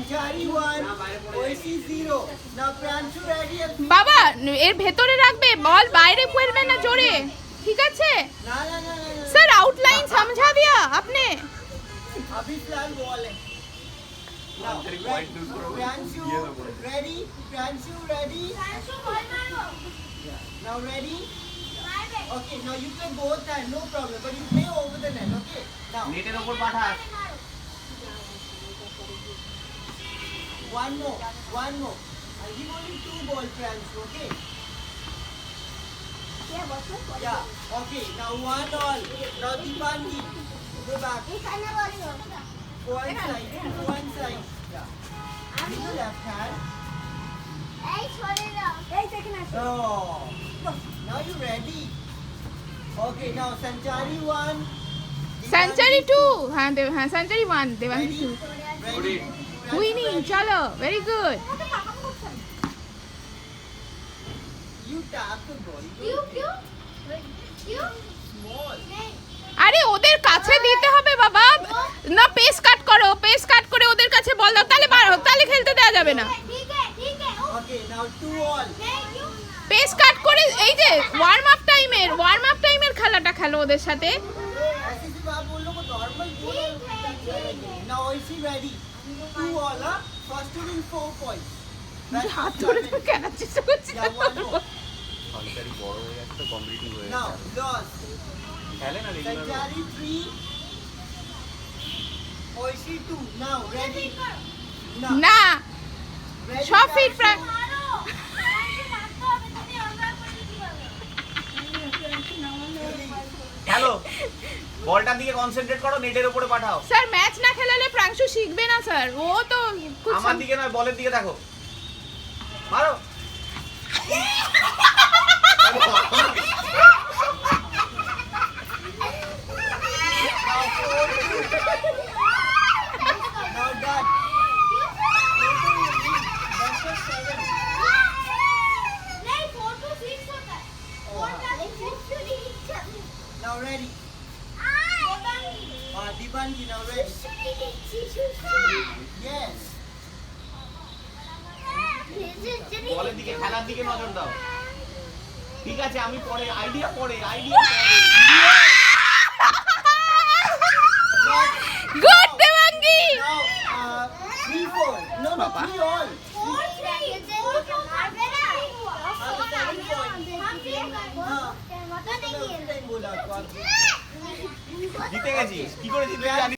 Sanchari 1, Oishi 0. Now Pranshu ready? বাবা এর ভেতরে রাখবে, বল বাইরে ফেলবে না জোরে, ঠিক আছে? ना ना ना ना স্যার आउटलाइन समझा दिया आपने? अभी फिलहाल बॉल है. Now Pranshu ready? Pranshu ready? Now ready? Okay, now you play both hand, no problem. But you play over the net, okay? Now. নেটের উপর পাঠা। One more. I'll give only 2 ball, Pranshu, okay? Yeah, okay. Now 1 all. Now Dipanji, go back. Go inside. Yeah. With the left hand. Oh. Now you ready? Okay, now Sanchari 1. Century 2, হ্যাঁ দেব, হ্যাঁ century 1 Debangshu 2 Ready? Winning, চলো very good. You tap the ball. Small. আরে ওদের কাছে দিতে হবে বাবা, না পেস কাট করো, পেস কাট করে ওদের কাছে বল দাও, তাহলে খেলতে দেওয়া যাবে না। Okay, now 2 all. পেস কাট করে এই যে ওয়ার্ম আপ টাইমের খেলাটা খেলো ওদের সাথে। ऐसे सिर्फ आप बोल लो वो normal bowl. Now Oishi ready? 2 all, huh? First to win 4 points. That's হাত ধরে তো খেলার চেষ্টা করছি। Yeah, one more. সরকারি বড় হয়ে যাচ্ছে তো কম্পিটিটিভ হয়ে Now, যাচ্ছে। lost. খেলে না regular. Sanchari 3. Oishi 2. Now, ready? Now. না Ready, সব ফিট Pranshu? খেলো। বলটার দিকে কনসেন্ট্রেট করো, নেটের উপরে পাঠাও। স্যার ম্যাচ না খেলালে প্রাংশু শিখবে না স্যার, ও তো আমার দিকে নয়, বলের দিকে দেখো। মারো। Now done. Now ready. Dipanji, now ready. Yes. বলের দিকে, খেলার দিকে নজর দাও। ঠিক আছে, আমি পরে আইডিয়া পরে। গুড দেবাঙ্গি। Now, 3-4. No, 3 all. बोला आपको आप জিতে গেছিস, কি করে জিতবি জানি।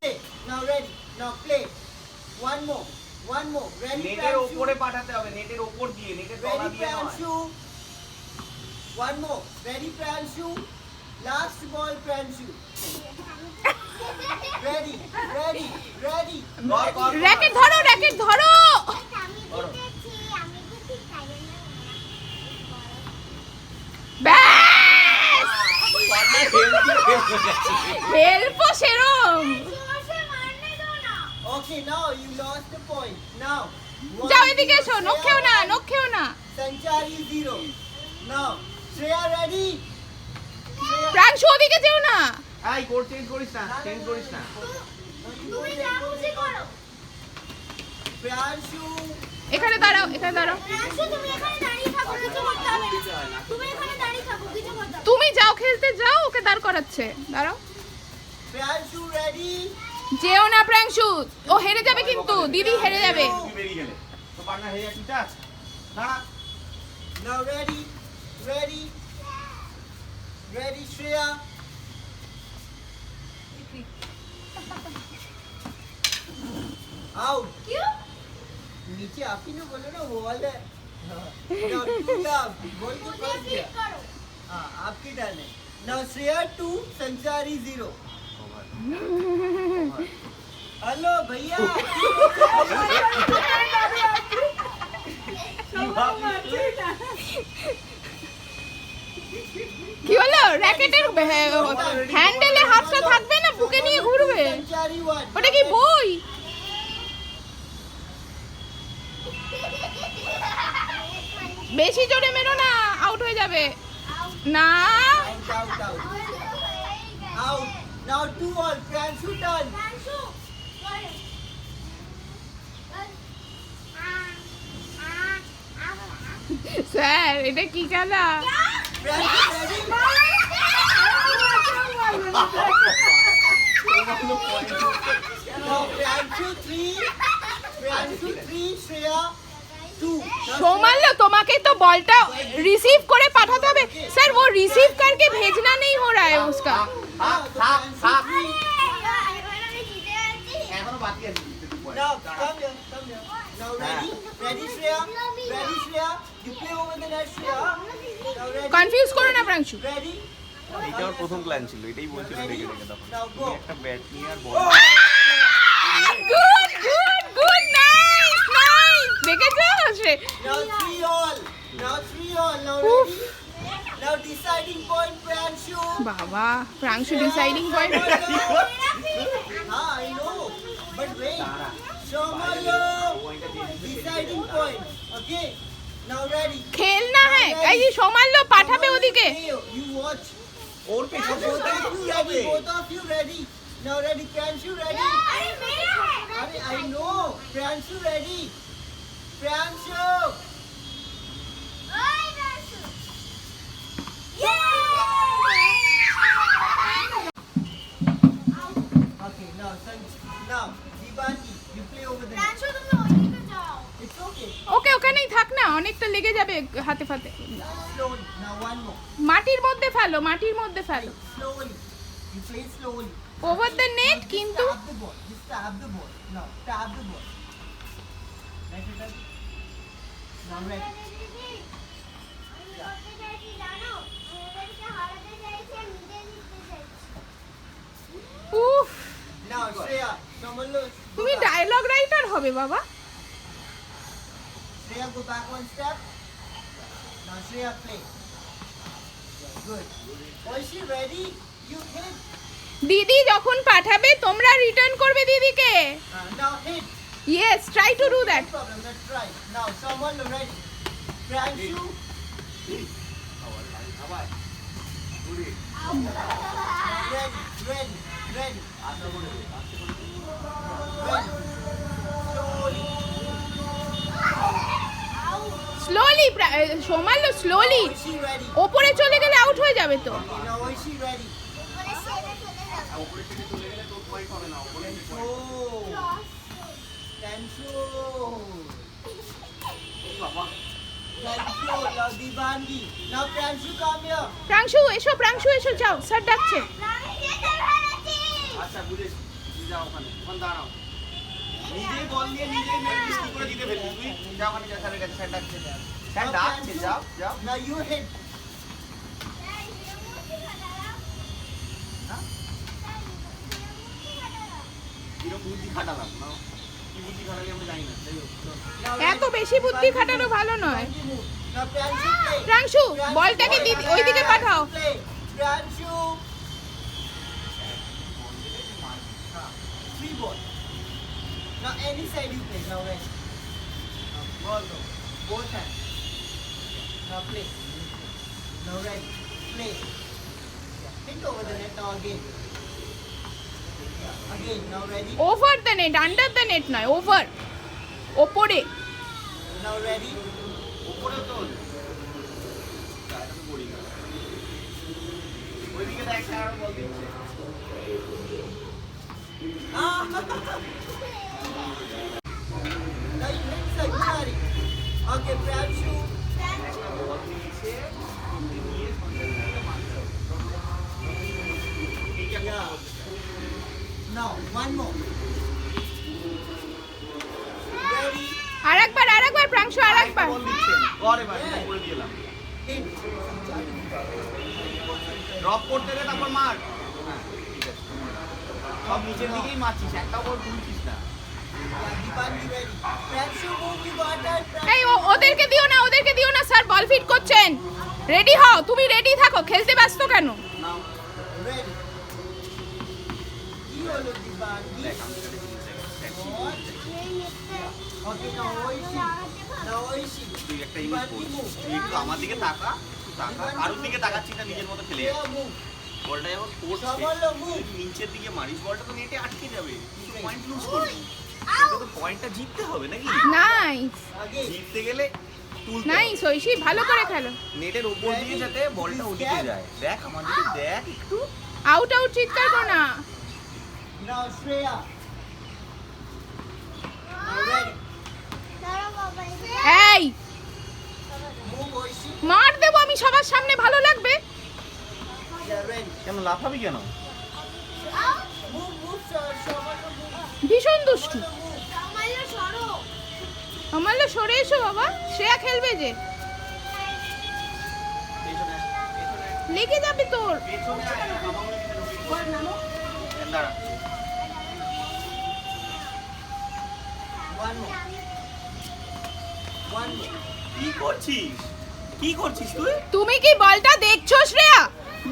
Now ready. Now play. One more. Ready, নেটের Pranshu? উপরে পাঠাতে হবে, নেটের উপর দিয়ে, নেটের তলা Ready, দিয়ে নয়। Pranshu? One more. Ready, Pranshu? Last ball, Pranshu. Ready. কর। র‍্যাকেট ধরো। ব্যাস হেল্প সেরম। Okay, now you lost the point. Now. যাও এদিকে এসো, নখ খেও না। Sanchari 0. Now, Shreya ready? প্রাংশু ওদিকে যেও না। এই কোড চেঞ্জ করিস না। Pranshu. এখানে দাঁড়াও। তুমি যাও খেলতে যাও, ওকে দাঁড় করাচ্ছে, দাঁড়াও। Pranshu ready? যেও না প্রাংশু, ও হেরে যাবে কিন্তু, দিদি হেরে যাবে। তুই বেরিয়ে গেলে তো পার্টনার হেরে যাচ্ছিস, চাস দাঁড়া। Now ready, Shreya. Out. नीचे आप ही ने बोलो ना बॉल है. Now two love. बॉल को फंस गया. हाँ, आपकी टर्न है. Now Shreya 2, Sanchari 0. हेलो भैया. কি হলো? র‍্যাকেটের হ্যান্ডেলে হাতটা থাকবে না, বুকে নিয়ে ঘুরবে। ওটা কি বই? বেশি জোরে মেরো না, আউট হয়ে যাবে। না Out. Now 2 all. Pranshu turn. এটা কি খেলা? Priyanshu, ready? Now, Priyanshu 3, Shreya 2. सोमाल्य তোমাকে তো বলটা রিসিভ করে পাঠাতে হবে স্যার वो रिसीव करके भेजना नहीं हो रहा है उसका এখনো বাকি আছে Now, come here. Now, ready, Shreya? You play over the net, Shreya. Now, ready? Confuse করো না প্রাংশু Ready? এটা আমার প্রথম প্ল্যান ছিল এটাই বলছিল রেগে রেগে তখন Now, go. একটা ব্যাট নিয়ে আর ball good good good nice nice দেখেছো সে Now, 3 all. Now, Oof. ready? Now, deciding point, Priyanshu. বাবা Pranshu deciding point I know. But wait. Shomallo. Deciding point. Okay. Now, ready? খেলনা হ্যাঁ এই যে সোমাল্য পাঠাবে ওদিকে You watch. ওর পেছনে Both of you ready? Both of you ready? Now, ready? Priyanshu ready? I know. Priyanshu ready? Priyanshu. Okay, now, Dibanji, you play over the net. It's okay. ওকে ওখানেই থাক না অনেকটা লেগে যাবে হাতে ফাতে Slowly. Now, one more. মাটির মধ্যে ফেলো মাটির মধ্যে ফেলো Slowly. You play slowly. Over the net Just কিন্তু Tap the ball. Just tap the ball. Now, tap the ball. Let it up. Now, ready. উফ Now, Shreya. Shomallo. তুমি dialogue writer হবে বাবা Shreya, go back one step. Now, Shreya, play. Good. Was she ready? You hit. দিদি যখন পাঠাবে তোমরা return করবে দিদিকে Now, hit. Yes try to do that No problem. Let's try. Now, Shomallo, ready? Priyanshu. Ready. Ready. Slowly. Slowly Shomollo slowly Is she ready? ওপরে চলে গেলে out হয়ে যাবে তো Okay, now is she ready? ওপরে থেকে চলে গেলে তোর পয়েন্ট হবে না ওপরে Oh. Control. বাবা Control. Now Dibanji. Now Priyanshu, come here. প্রাংশু এসো যাও স্যার ডাকছে আচ্ছা বুঝেছি তুই যা ওখানে দাঁড়াও নিজেই বল দিয়ে নিজেই নেট মিস করে দিতে ফেলবি তুই যা ওখানে যা স্যারের কাছে স্যার ডাকছে স্যার Now, ডাকছে Priyanshu. যাও যাও Now you hit. কিরকম বুদ্ধি খাটালাম না কি বুদ্ধি খাটালি আমরা জানি না যাই হোক চল। Now এত ready? বেশি বুদ্ধি Dibanji খাটানো move. ভালো নয় Dibanji move. Now Priyanshu play. প্রাংশু Priyanshu, বলটাকে ওইদিকে পাঠাও play. Priyanshu. 3 ball. Now any side you play. Now ready. Ball go. Both hands. Now play. Now ready. Play. Hit over the net now again. Again. Now ready. Over the net under the net নয় over ওপরে Now ready. ওপরে তোল এটা তো পড়ি না ওইদিকে দেখ স্যার বল দিচ্ছে Ah! Now you hit Sagari. Okay, Priyanshu. বল দিচ্ছে নিয়ে সন্ধ্যা মারতে ঠিক আছে Yeah. Now one more. Ready. আরেকবার প্রাংশু আরেকবার বল দিচ্ছে ঘরে বাড়ি বলে দিলাম Hit. ড্রপ করতে দে তারপর মার হ্যাঁ ঠিক আছে সব নিচের দিকেই মারছিস একটা বল তুলছিস না Yeah, Dibanji ready. Priyanshu move. You got that. এই ওদেরকে দিও না স্যার বল ফিট করছেন রেডি হও তুমি রেডি থাকো খেলতে ব্যস্ত কেন নাও Ready. You all Dibanji. দেখ আমি তোকে জিনিস দেখাচ্ছি What? Okay, now Oishi. Now Oishi. তুই একটা জিনিস করছিস তুই একটু আমার দিকে তাকা কারোর দিকে তাকাচ্ছিস না নিজের মতো খেলে Shreya move. বলটা যখন পড়ছে Shomallo move. তুই নিচের দিকে মারিস বলটা তো নেটে আটকে যাবে তুই তো পয়েন্ট লুজ করবি তোকে তো পয়েন্টটা জিততে হবে নাকি নাইস Again. জিততে গেলে তুলতে নাইস ঐশী ভালো করে খেলো নেটের উপর দিয়ে যাতে বলটা উঠে যায় দেখ আমার দিকে দেখ একটু আউট আউট চিৎকার করো না Now Shreya. Now ready. এই Move Oishi. মার দেবো আমি সবার সামনে ভালো লাগবে Yeah, ready. কেন লাফাবি কেন Move, Shamala, move. ভীষণ দুষ্টু Move. আমারও সরে এসো বাবা শ্রেয়া খেলবে যে পেছনে পেছনে লেগে যাবে তোর পেছনে আয় না দাঁড়া One more. One more. কি করছিস কি করছিস তুই তুমি কি বলটা দেখছো শ্রেয়া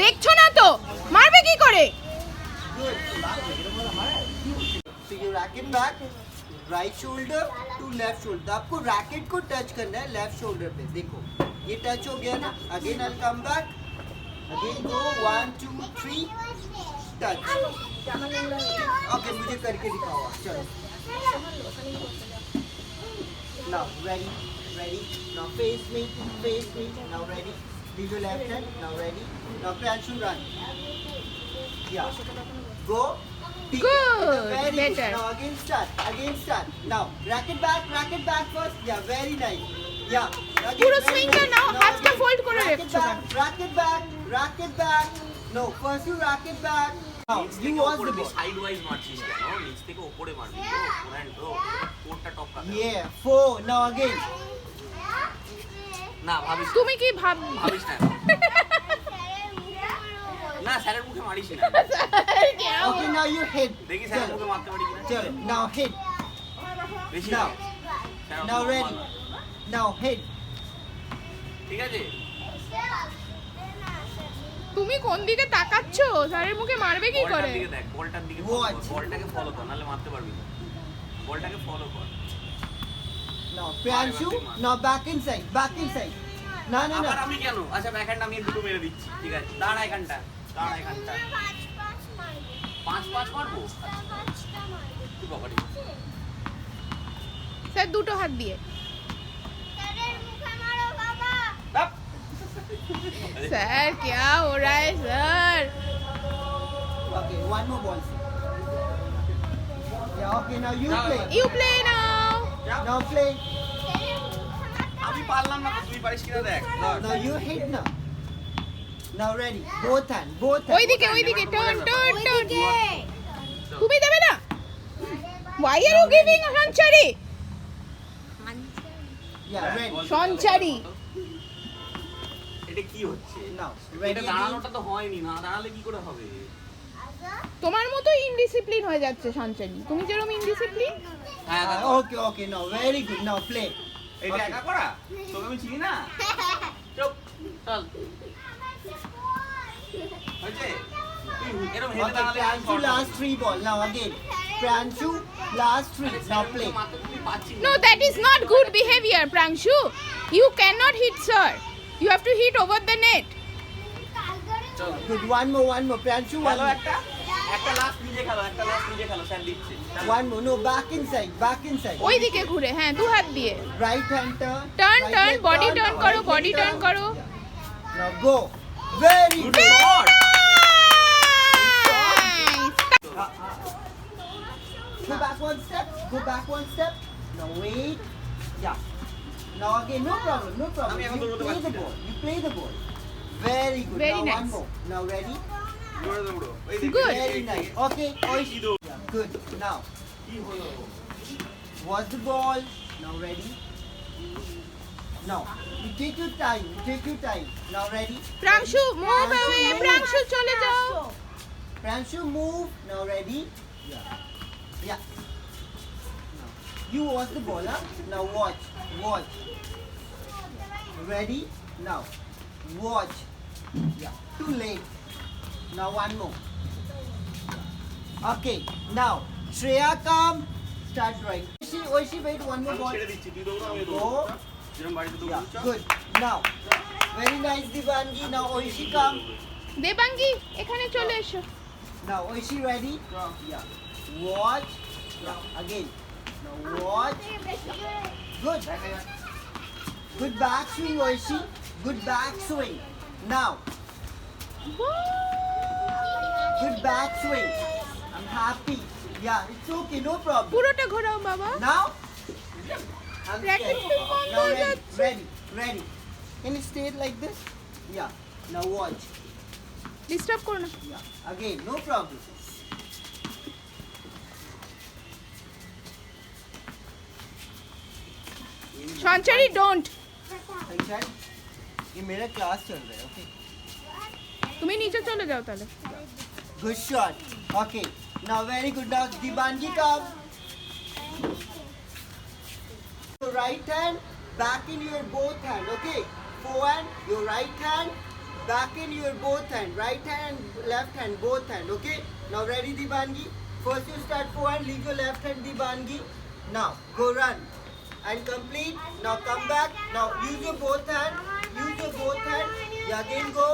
দেখছো না তো মারবে কি করে Good. So you racket back, right shoulder to left shoulder. आपको रैकेट को टच करना है लेफ्ट शोल्डर पे. देखो, ये टच हो गया ना. Again I'll come back. Again go 1, 2, 3. Touch. Okay, मुझे करके दिखाओ. चलो. Now ready, ready. Now face me. Now ready. Leave your left hand. Now ready. Now Pranshu run. Yeah. Go. Good, Very better. good. Now again start. Now racket back first. Yeah, very nice. Yeah. Again, পুরো very swing টা nice. নাও, Now হাতটা again, fold করে racket রেখেছো back, racket back. No, first you racket back. Now নিচ you থেকে was উপরে the ball. Side wise মারছিস কেন নিচ থেকে উপরে মারবি ব্রো কোটটা টপকাতে হবে। Yeah, 4. Now again. না ভাবিস তুমি কি ভাব ভাবিস না না স্যারের মুখে মারিস না Okay, now you hit. দেখি স্যারের মুখে Chalo. মারতে পারি কিনা Chalo. Now hit. বেশি Now. না স্যার Now অত ready. ভালো। Now hit. ঠিক আছে তুমি কোন দিকে তাকাচ্ছো স্যারের মুখে মারবে কি বলটার করে দিকে দেখ বলটার দিকে Watch. বলটাকে ফলো কর নাহলে মারতে পারবি না বলটাকে ফলো কর Now Pranshu. Now back inside. No. আবার আমি কেন আচ্ছা ব্যাকহ্যান্ড আমি দুটো মেরে দিচ্ছি ঠিক আছে দাঁড়া এখানটা 5 মারবো কি বকরি স্যার দুটো হাত দিয়ে দাপ স্যার क्या हो रहा है sir Okay, one more ball. Yeah, okay, now you play. you play now Now play. আমি পারলাম না তো তুই পারিস কিনা দেখ ধর Now you hit now. Now ready. Both hand. ওইদিকে টার্ন তুমি দেবে না why are you giving Sanchari Yeah, ready. Sanchari এটা কি হচ্ছে Now এটা ready. দাঁড়ানোটা তো হয়নি না দাঁড়ালে কি করে হবে তোমার মতো ইনডিসিপ্লিন হয়ে যাচ্ছে সঞ্চারি তুমি যেরকম ইনডিসিপ্লিন হ্যাঁ Okay. Now very good. Now play. এটা Okay. একা করা তোকে আমি চিনি না চুপ চল হয়েছে তুই এরকম হেলে Okay, দাঁড়ালে আমি Pranshu short last 3 ball. Now again. Pranshu last 3. Now play. মারতে তুই পাচ্ছিস no that is not good behavior pranshu you cannot hit sir you have to hit over the net চল Good. One more. Pranshu one খেলো more. একটা last নিজে খেলো sir দিচ্ছে One more. No, back inside. ওইদিকে ঘুরে হ্যাঁ দু হাত দিয়ে Right hand turn. Turn Right turn leg body turn, turn now করো right body leg turn turn. করো Now go. Very good good. God Go back one step. Now wait. Yeah. Now again, no problem. আমি এখন You দৌড়তে play the পারছি না। ball. Very good. Very now nice. one more. Now ready? দৌড়ো এই দেখ Good. Very nice. Okay. কি দৌড় Yeah, good. Now, কি হলো watch the ball. Now ready? Now, you take your time. Now ready? Pranshu move away Pranshu চলে যাও Pranshu move. Now ready? Yeah. Now, you watch the ball, huh? Now watch. Ready? Now, watch. Yeah. Too late. Now one more. Okay. Now, Shreya come. Start drawing. Oishi, wait one more আমি ball. ছেড়ে দিচ্ছি তুই দৌড়া আমি Go. দৌড়বো যেরকম বাড়িতে Yeah. দৌড়ছিস Good. Now, very nice Divangi. Now Oishi come. দেবাঙ্গি এখানে চলে এসো Now Oishi ready? Yeah. Watch. Yeah. Again. Now watch. Good. Good back swing, Oishi. Good back swing. Now. Good back swing. I'm happy. Yeah, it's okay, no problem. পুরোটা ঘোরাও বাবা। Now. I'm Racket scared. still on Now the ready, other ready, ready. Can you stay it like this? Yeah. Now watch. Disturb করো না। Yeah. Again, no problem. Sanchari don't. Sunshine, ये मेरा class चल रहा है, okay? তুমি নিচে চলে যাও তাহলে। Good shot. Okay. Now very good. Now Dibangi come. Your right hand back in your both hand. Okay. Forehand. Your right hand back in your both hand. Right hand, left hand, both hand. Okay. Now ready Dibangi. First you start forehand. Leave your left hand Dibangi. Now go run and complete. Now come back. Now use your both hand. Use your both hand. Yeah, again go.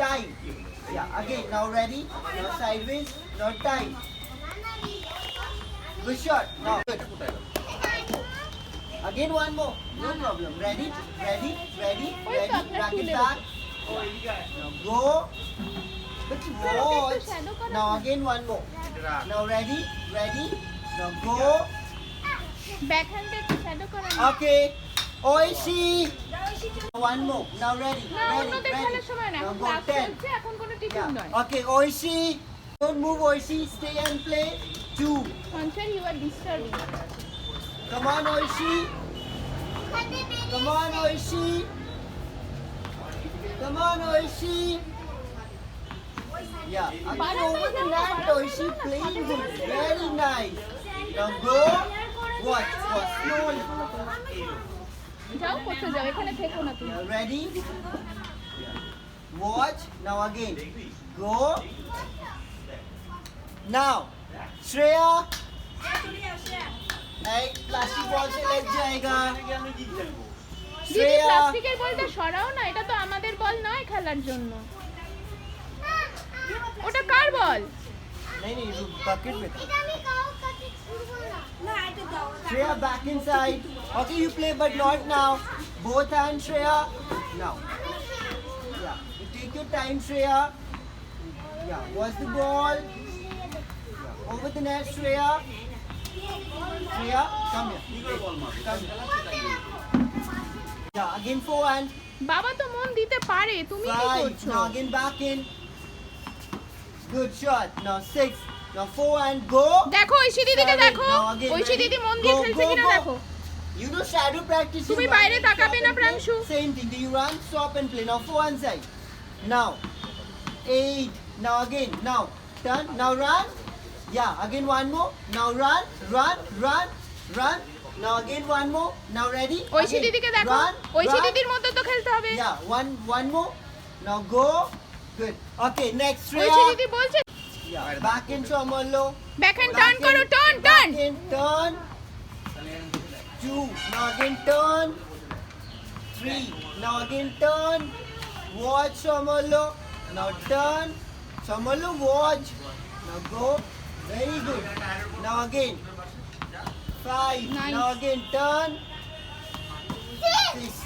Time. Yeah, again. Now ready. Now sideways. Now time. Good shot. Now good. Again one more. No problem. Ready? Ready? Ready? Ready? Racket back. Now go. Watch. Now again one more. Now ready? Ready? Now go. Back হ্যান্ডে একটু shadow করো না। Okay. Oishi. One more. Now ready. না Ready. অন্যদের Ready. খেলার সময় না, Now এখন go ক্লাস 10. চলছে, এখন কোনো টিফিন Yeah. নয়। Okay, Oishi. Don't move, Oishi. Stay and play. 2. Sanchari you are disturbing. Come on, Oishi. Come on, Oishi. Come on, Oishi. Yeah. Again over the net, Oishi. Playing good. Very nice. Now go. Watch. Watch. Slowly. যাও করতে যাও, এখানে থেকো না তুমি। Now ready? Watch. Now again. Go. Now. Shreya. एक plastic ball से लग जाएगा। দিদি श्रेया প্লাস্টিকের বলটা সরাও না, এটা তো আমাদের বল নয় খেলার জন্য। ওটা কার বল? नहीं नहीं बकेट में था। Shreya back inside. Okay, you play but not now. Both hands, Shreya. Now. Yeah. You take your time, Shreya. Yeah. Watch the ball. Yeah. Over the net, Shreya. Shreya, come here. Come here. Yeah. Again forehand. বাবা তো মন দিতে পারে, তুমি কি 5. করছো? Now again back in. Good shot. Now 6. Now forehand. Go. দেখো ঐশী দিদিকে 7. দেখো, Now again, ঐশী ready? দিদি মন দিয়ে Go, খেলছে go, কিনা go. দেখো। You know shadow practice. তুমি you run বাইরে and তাকাবে stop না, and play. প্রাংশু। Same thing. Do you run, stop and play. Now forehand side. Now 8. Now again. Now turn. Now run. Yeah. Again one more. Now run, run, run, run. Now again one more. Now ready? Oishi Again. দিদিকে দেখো, Run, Oishi run. দিদির মতো তো খেলতে হবে। Yeah. One more. Now go. Good. Okay. Next Oishi Shreya. দিদি বলছে Yeah. Back in Shomollo. Back hand turn করো, turn turn. Back in, turn. 2. Now again turn. 3. Now again turn. Watch Shomollo. Now turn. Shomollo watch. Now go. Very good. Now again. 5. Nice. Now again turn. 6.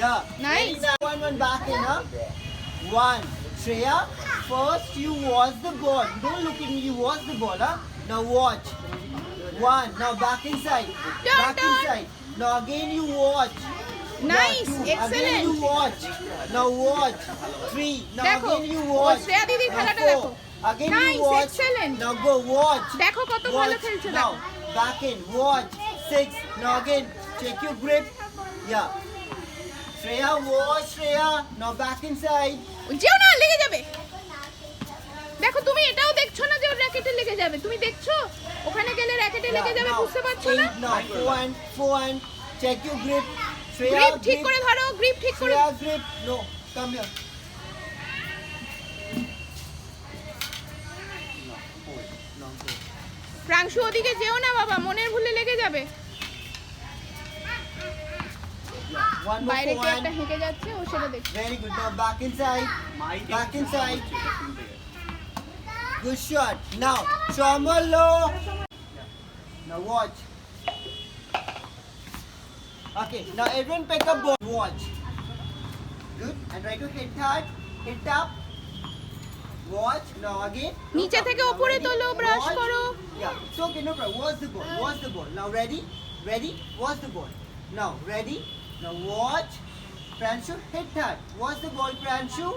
Yeah. Nice. Very One back in, huh? 1. Shreya, first you watch the ball. Don't look at me, you watch the ball, huh? Now watch. 1. Now back inside. Turn, Back turn. inside. Now again you watch. Nice, Now 2. Again excellent. you watch. Now watch. 3. Now দেখো, again you ও watch. Shreya দিদির Now খেলাটা 4. দেখো। Again Nice, you watch. excellent. Now go watch. দেখো কত ভালো Watch. খেলছে Now দেখো। back in. Watch. 6. Now again check your grip. Yeah. Shreya watch. Shreya. Now back inside. যেও না, লেগে যাবে। দেখো তুমি এটাও দেখছো না যে ওর র্যাকেটে লেগে যাবে, তুমি দেখছো ওখানে গেলে র্যাকেটে লেগে যাবে, বুঝতে পারছো না? 8 now. Forehand. Check your grip. Shreya grip ঠিক করে ধরো, গ্রিপ ঠিক করে। Shreya grip. No. Come here. প্রাংশু ওদিকে যেও না বাবা, মনের ভুলে লেগে যাবে। One more বাইরে কে একটা forehand. হেঁকে যাচ্ছে, ও সেটা দেখছে। Very good. Now back inside. Back inside. Good shot. Now Shomollo. Now watch. Okay, now everyone pick up ball. Watch. Good. And try to hit hard. Hit up. Watch. Now again. নিচে থেকে Now উপরে ready? তোলো, brush Watch. করো। Yeah. So okay, no problem. Watch the ball. Watch the ball. Now ready? Ready? Watch the ball. Now ready? Now watch. Pranshu, hit hard. Watch the ball, Pranshu.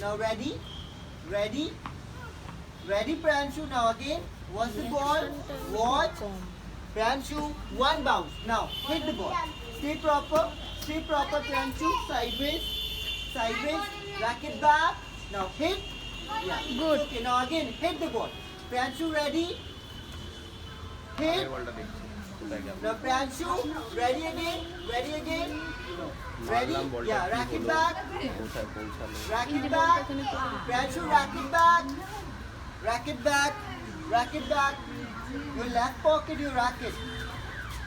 Now ready? Ready? Ready, Pranshu. Now again. Watch the ball. Watch. Pranshu, one bounce. Now hit the ball. Stay proper. Stay proper, Pranshu. Sideways. Sideways. Racket back. Now hit. Yeah. Good. Okay. Now again, hit the ball. Pranshu, ready? Hit. আগের বলটা দেখছি কোথায় গেল Now Pranshu, ready again? Ready again? Ready? মারলাম বলটা, Yeah. কি Racket হলো? back. কোথায় পৌঁছালো Racket back. Pranshu, racket back. Racket back. Racket back. Your left pocket, your racket.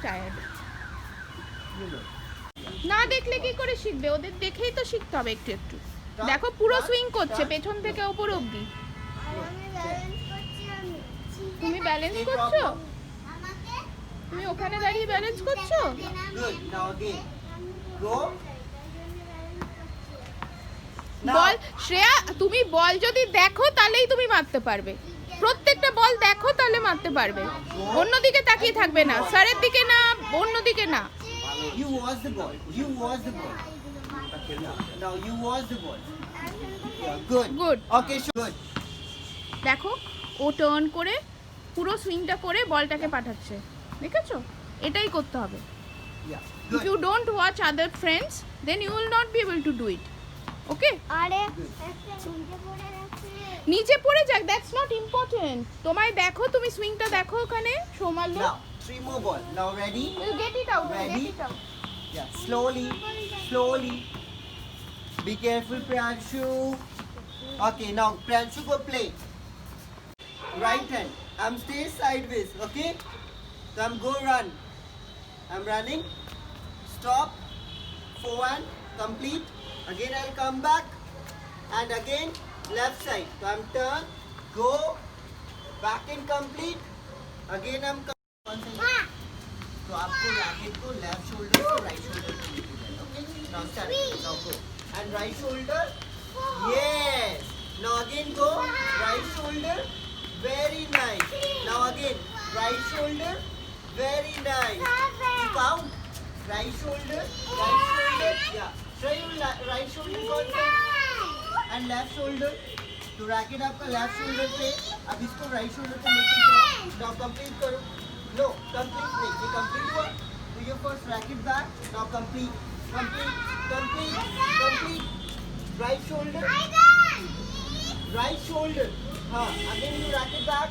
Tired. You know. না দেখলে কি করে শিখবে? ওদের দেখেই তো শিখতে হবে একটু একটু। দেখো পুরো সুইং করছে পেছন থেকে উপর অবধি। তুমি ব্যালেন্স Stay করছো? proper. তুমি ওখানে দাঁড়িয়ে ব্যালেন্স করছো? Good. Now again. Go. বল শ্রেয়া, তুমি বল যদি দেখো তাহলেই তুমি মারতে পারবে। প্রত্যেকটা বল দেখো তাহলে মারতে পারবে। অন্যদিকে তাকিয়ে থাকবে না, স্যারের দিকে না, অন্যদিকে না। You watch the ball. You watch the ball. Now you watch the ball. Yeah, good. Good. Okay, sure. Good. দেখো ও টার্ন করে পুরো সুইংটা করে বলটাকে পাঠাচ্ছে, দেখেছো? এটাই করতে হবে। Yeah. If you Good. don't watch other friends, then you will not be able to do it. Okay? আরে একটা ঝুঁকে পড়ে গেছে নিচে পড়ে যাক, দ্যাটস নট ইম্পর্টেন্ট। তোমায় দেখো, তুমি সুইংটা দেখো ওখানে সমালো। Now, 3 more ball. Now ready? Get it out, Ready? Get it out. Yeah. Slowly. Slowly. Be careful, Pranshu. Okay, now Pranshu go play. Right hand. I'm stay sideways. Okay? So I'm go run. I'm running. Stop. Forward. Complete. Again I'll come back. And again left side. So I'm turn. Go. Back and complete. Again I'm तो आपको racket को left shoulder से right shoulder पे लेके जाना, okay? Now start, now go and right shoulder, yes, now again go, right shoulder, very nice, now again right shoulder, very nice, count, right shoulder, या, try right shoulder कौन सा and left shoulder, तो racket आपका left shoulder पे, अब इसको right shoulder पे लेके जाओ, नाउ कंप्लीट करो. No, complete नहीं, ये complete हुआ. Do your first racket back. Now complete, complete, complete, complete. Right shoulder, right shoulder. हाँ, again you racket back.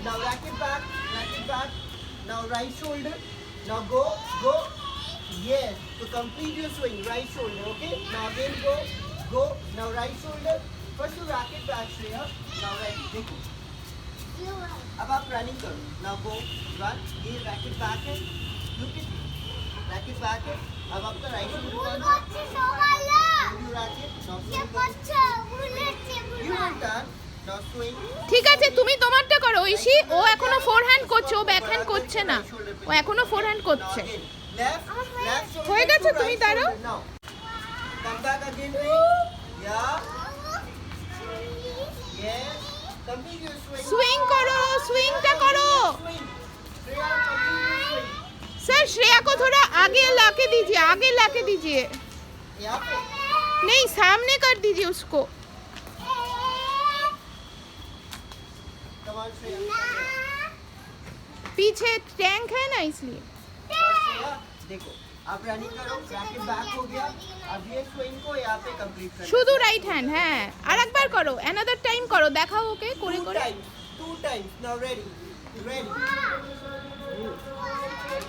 Now racket back, racket back. Now right shoulder. Now go, go. Yes, to complete your swing, right shoulder. Okay. Now again go, go. Now right shoulder. First you racket back, Shreya. Now right. देखो. अब आप running करो. Now go run. ये racket back है. Look it. Racket back है. अब आपका right shoulder कौन सा? You racket. नाउ स्विंग करो. U turn. Now swing. ঠিক আছে, তুমি তোমারটা করো ঐশী। ও এখনো ফোরহ্যান্ড করছে, ও ব্যাকহ্যান্ড করছে না, ও এখনো ফোরহ্যান্ড করছে। लेफ्ट लेफ्ट शोल्डर হয়ে গেছে, তুমি দাঁড়াও। Now come back again. Yeah yes. Complete your swing. Swing করো, সুইংটা করো। Swing. Shreya, complete your swing. Sir Shreya को थोड़ा आगे लाके दीजिए, आगे लाके दीजिए। यहाँ पे. नहीं, सामने कर दीजिए उसको। Come on, Shreya. पीछे टैंक है ना इसलिए। श्रेया, देखो आप रनिंग करो. रैकेट बैक हो गया. अब ये स्विंग को यहाँ पे कंप्लीट करना. শুধু রাইট হ্যান্ড, হ্যাঁ। আরেকবার করো, অ্যানাদার টাইম করো, দেখাও ওকে করে Two করে। times. 2 times. Now ready. Ready.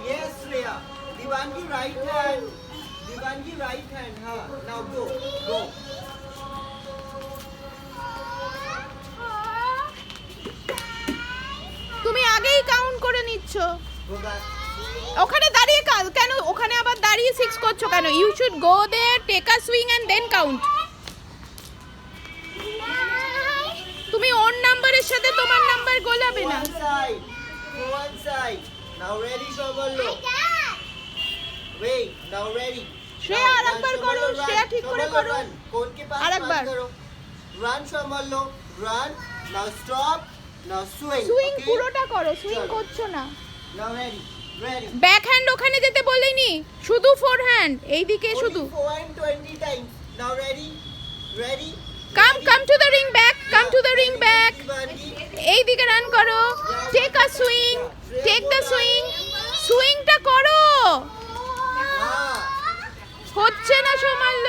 Yes, Shreya. Divangi right hand. Divangi right hand. हाँ. Now go. Go. তুমি আগেই কাউন্ট করে নিচ্ছ। Go back. ওখানে দাঁড়িয়ে কেন, ওখানে আবার দাঁড়িয়ে 6 করছো কেন? You should go there, take a swing and then count. তুমি ওর নাম্বারের সাথে তোমার নাম্বার গোলাবে না। One side. One side. Now ready, Shoballo. Wait. Now ready. Shreya Now, আরেকবার run, করো, Shomollo, শ্রেয়া run. ঠিক করে Shomollo, করো। run. কোন के पास আরেকবার। run करो. Run Shomollo. Run. Now stop. Now swing. Swing Okay? পুরোটা করো, সুইং চলো। করছো না। Now ready. Ready. Back hand ওখানে যেতে বলিনি, শুধু ফোর হ্যান্ড এইদিকে শুধু। Only 4 and 20 times. Now ready. Ready. Come to the ring back, come to the ring back. Bandy. এইদিকে রান করো, take a swing, take the swing, সুইংটা করো। Ah. হচ্ছে না সামাল্য।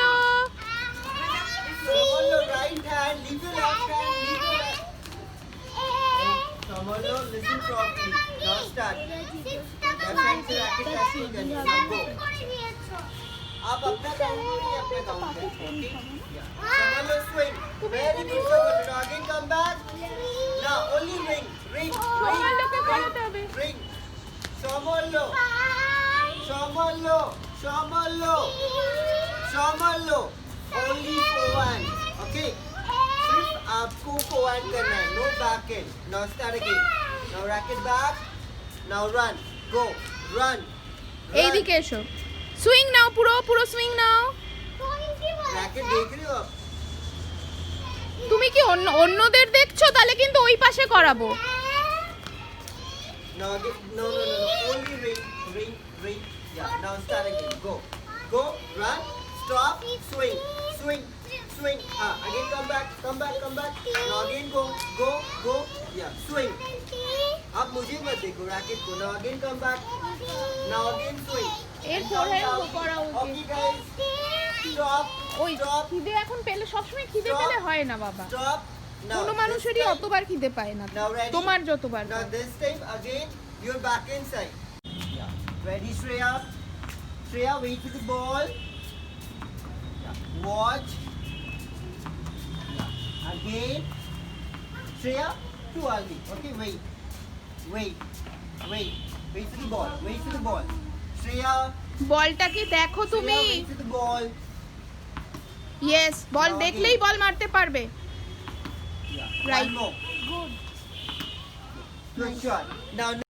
Shomollo, right hand. Leave your left hand. Leave your left. Shomollo, listen properly. Now start. Left hand से racket touching करनी है. Now go. आप अपना काउंट करिए, अपना काउंट करिए. Shomollo swing. Very good Shomollo. Now again come back. Now only ring. Ring. সামাল্যকে করাতে হবে। Ring. Shomollo. Shomollo. Shomollo. Shomollo. Only forehand. Okay. सिर्फ आपको forehand करना है. No backhand. Now start again. Now racket back. Now run. Go. Run. এইদিকে এসো, swing নাও, পুরো পুরো সুইং নাও। Racket देख रहे हो आप? তুমি কি অন্যদের দেখছো? তাহলে কিন্তু ওই পাশে করাবো। Now again. No. Only ring. Ring. Ring. Yeah. Now start again. Go. Go. Run. Stop. Swing. Swing. Swing. Again come back. Come back. Come back. Now again go. Go. Go. Yeah. Swing. आप मुझे मत देखो racket को. Now again come back. Now again swing. এর And পরে come down. করা উচিত। Okay guys. Stop. ওই Stop. খিদে এখন পেলে, সবসময় খিদে পেলে হয় না বাবা। Stop. Now. কোনো মানুষেরই this time- অতবার খিদে পায় না, Now ready? তোমার যতবার Now পায়। this time again your back hand side. Yeah. Ready Shreya? Shreya wait for the ball. Yeah. Watch. Yeah. Again. Shreya to Ali. Okay wait. Wait. Wait. Wait for the ball. Wait for the ball. Shreya. বলটা কি দেখো Shreya তুমি? wait for the ball. Yes, ball দেখলেই ball মারতে পারবে। Yeah. Right. One more. Good shot. Now